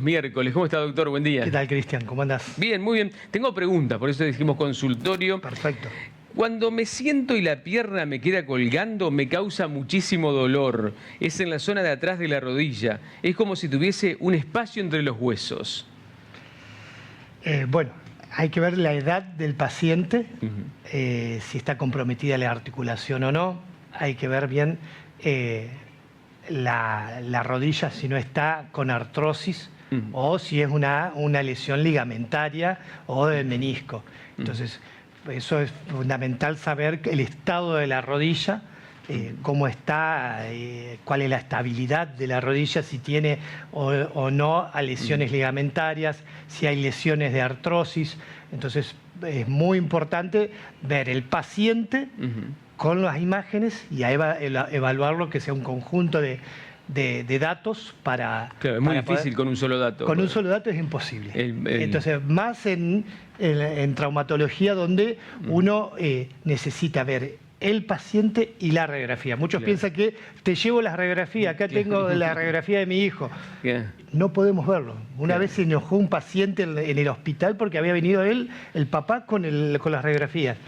miércoles. ¿Cómo está, doctor? Buen día. ¿Qué tal, Cristian? ¿Cómo andás? Bien, muy bien. Tengo preguntas, por eso dijimos consultorio. Perfecto. Cuando me siento y la pierna me queda colgando, me causa muchísimo dolor. Es en la zona de atrás de la rodilla. Es como si tuviese un espacio entre los huesos. Bueno, hay que ver la edad del paciente, si está comprometida la articulación o no. Hay que ver bien la rodilla, si no está con artrosis o si es una lesión ligamentaria o del menisco. Entonces, eso es fundamental saber el estado de la rodilla, cómo está, cuál es la estabilidad de la rodilla, si tiene o no lesiones ligamentarias, si hay lesiones de artrosis. Entonces es muy importante ver el paciente con las imágenes y evaluarlo, que sea un conjunto de datos para... Claro, es muy difícil con un solo dato. Con un solo dato es imposible. Entonces, más en traumatología, donde uno necesita ver el paciente y la radiografía. Muchos piensan que te llevo la radiografía, acá tengo la radiografía de mi hijo. No podemos verlo. Una vez se enojó un paciente en el hospital porque había venido el papá con las radiografías.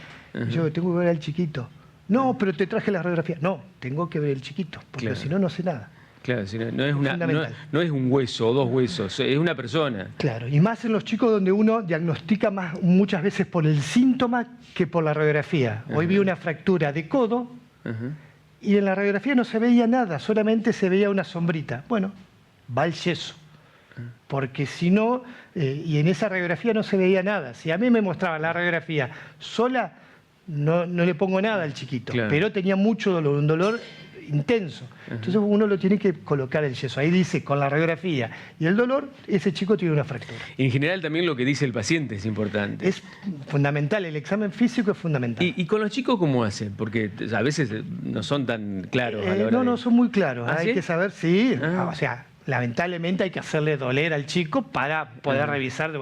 Yo tengo que ver al chiquito. No, pero te traje la radiografía. No, tengo que ver el chiquito, porque si no, no sé nada. Claro, si no es un hueso o dos huesos, es una persona. Claro, y más en los chicos donde uno diagnostica muchas veces por el síntoma que por la radiografía. Hoy vi una fractura de codo y en la radiografía no se veía nada, solamente se veía una sombrita. Bueno, va el yeso, porque si no, y en esa radiografía no se veía nada. Si a mí me mostraba la radiografía sola, no le pongo nada al chiquito, pero tenía mucho dolor, un dolor intenso. Entonces uno lo tiene que colocar el yeso. Ahí dice, con la radiografía y el dolor, ese chico tiene una fractura. En general también lo que dice el paciente es importante. Es fundamental, el examen físico es fundamental. ¿Y con los chicos cómo hacen? Porque a veces no son tan claros a la hora no, son muy claros. Hay que saber, o sea, lamentablemente hay que hacerle doler al chico para poder revisar,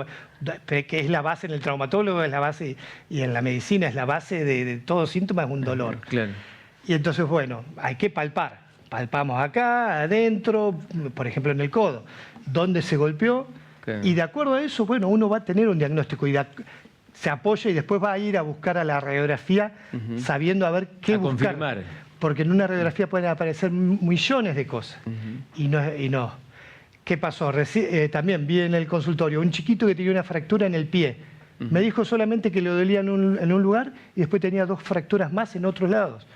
que es la base en el traumatólogo, es la base, y en la medicina es la base de todo síntoma, es un dolor. Claro. Y entonces, bueno, hay que palpar. Palpamos acá, adentro, por ejemplo en el codo, dónde se golpeó. Y de acuerdo a eso, bueno, uno va a tener un diagnóstico y se apoya y después va a ir a buscar a la radiografía sabiendo a ver qué buscar. Confirmar. Porque en una radiografía pueden aparecer millones de cosas. Y no. ¿Qué pasó? También vi en el consultorio un chiquito que tenía una fractura en el pie. Me dijo solamente que le dolía en un lugar y después tenía 2 fracturas más en otros lados.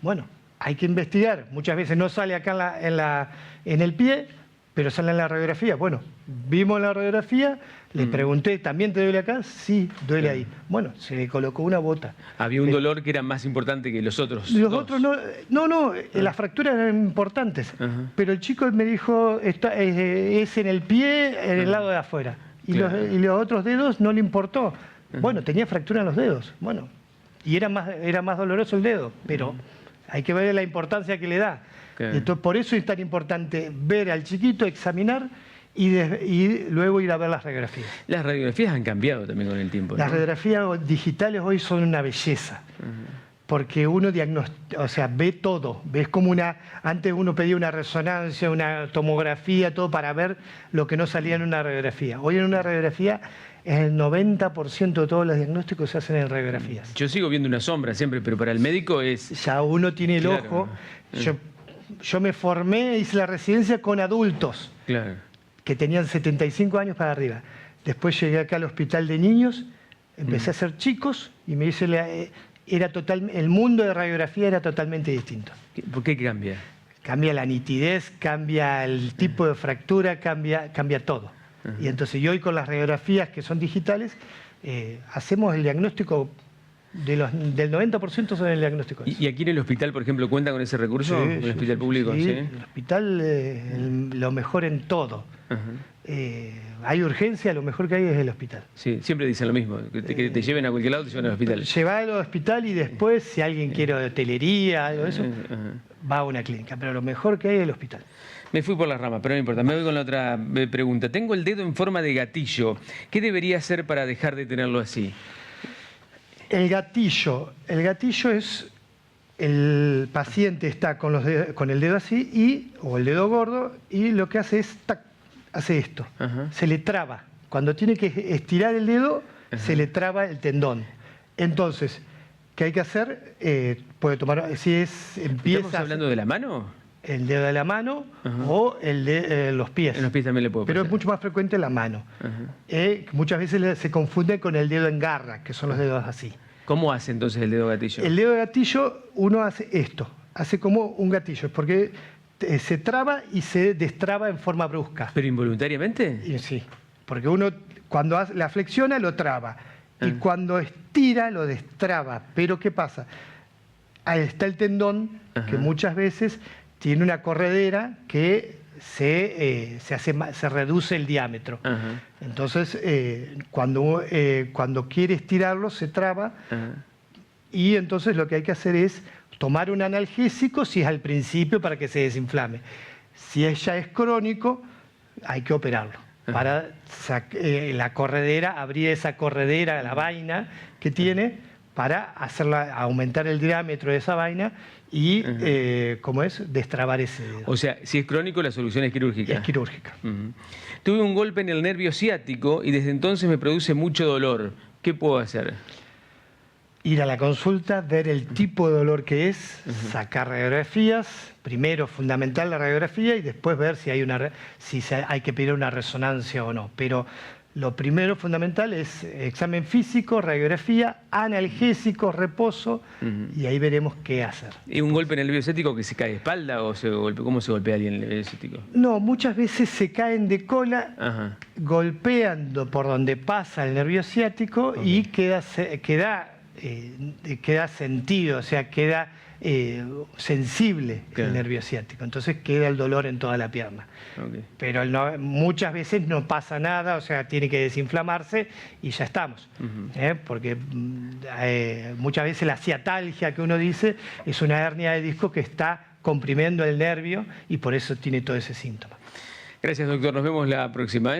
Bueno, hay que investigar. Muchas veces no sale acá en el pie, pero sale en la radiografía. Bueno, vimos la radiografía, le pregunté, ¿también te duele acá? Sí, duele ahí. Bueno, se le colocó una bota. Había un dolor que era más importante que los otros. Los otros no, las fracturas eran importantes. Pero el chico me dijo, es en el pie, en el lado de afuera. Y los otros dedos no le importó. Bueno, tenía fractura en los dedos. Bueno, y era más doloroso el dedo, pero hay que ver la importancia que le da. Entonces, por eso es tan importante ver al chiquito, examinar y luego ir a ver las radiografías. Las radiografías han cambiado también con el tiempo, ¿no? Las radiografías digitales hoy son una belleza. Porque uno ve todo. Ves como antes uno pedía una resonancia, una tomografía, todo para ver lo que no salía en una radiografía. Hoy en una radiografía el 90% de todos los diagnósticos se hacen en radiografías. Yo sigo viendo una sombra siempre, pero para el médico es... Ya uno tiene el ojo. Yo me formé, hice la residencia con adultos que tenían 75 años para arriba. Después llegué acá al hospital de niños, empecé a hacer chicos y me hice el mundo de radiografía era totalmente distinto. ¿Por qué cambia? Cambia la nitidez, cambia el tipo de fractura, cambia todo. Y entonces hoy con las radiografías que son digitales, hacemos el diagnóstico del 90% son el diagnóstico. ¿Y aquí en el hospital, por ejemplo, cuentan con ese recurso? ¿En el hospital público? Sí, el hospital lo mejor en todo. Hay urgencia, lo mejor que hay es el hospital. Sí, siempre dicen lo mismo, que te lleven a cualquier lado, te llevan al hospital. Llevar al hospital y después, si alguien quiere hotelería, algo de eso, va a una clínica. Pero lo mejor que hay es el hospital. Me fui por las ramas, pero no importa. Me voy con la otra pregunta. Tengo el dedo en forma de gatillo. ¿Qué debería hacer para dejar de tenerlo así? El gatillo es... El paciente está con el dedo así, o el dedo gordo, y lo que hace es hace esto. Ajá. Se le traba. Cuando tiene que estirar el dedo, se le traba el tendón. Entonces, ¿qué hay que hacer? Puede tomar, si es empieza ¿Estamos hablando de la mano? el dedo de la mano o el de los pies. En los pies también le puede pasar. Pero es mucho más frecuente la mano. Muchas veces se confunde con el dedo en garra, que son los dedos así. ¿Cómo hace entonces el dedo gatillo? El dedo de gatillo, uno hace esto, hace como un gatillo, porque se traba y se destraba en forma brusca. ¿Pero involuntariamente? Y sí, porque uno cuando la flexiona lo traba y cuando estira lo destraba. Pero ¿qué pasa? Ahí está el tendón, que muchas veces tiene una corredera que se reduce el diámetro. Entonces, cuando quiere estirarlo, se traba. Y entonces lo que hay que hacer es tomar un analgésico si es al principio para que se desinflame. Si ya es crónico, hay que operarlo. Para la corredera, abrir esa corredera, la vaina que tiene, para aumentar el diámetro de esa vaina y, ¿cómo es? Destrabar ese dedo. O sea, si es crónico, la solución es quirúrgica. Es quirúrgica. Tuve un golpe en el nervio ciático y desde entonces me produce mucho dolor. ¿Qué puedo hacer? Ir a la consulta, ver el tipo de dolor que es, sacar radiografías, primero fundamental la radiografía y después ver si hay que pedir una resonancia o no. Pero lo primero fundamental es examen físico, radiografía, analgésico, reposo y ahí veremos qué hacer. ¿Y un golpe en el nervio ciático que se cae de espalda o cómo se golpea alguien en el nervio ciático? No, muchas veces se caen de cola, golpeando por donde pasa el nervio ciático y queda sentido, o sea, queda sensible el nervio ciático. Entonces queda el dolor en toda la pierna. Pero muchas veces no pasa nada, o sea, tiene que desinflamarse y ya estamos. Porque muchas veces la ciatalgia que uno dice es una hernia de disco que está comprimiendo el nervio y por eso tiene todo ese síntoma. Gracias, doctor. Nos vemos la próxima.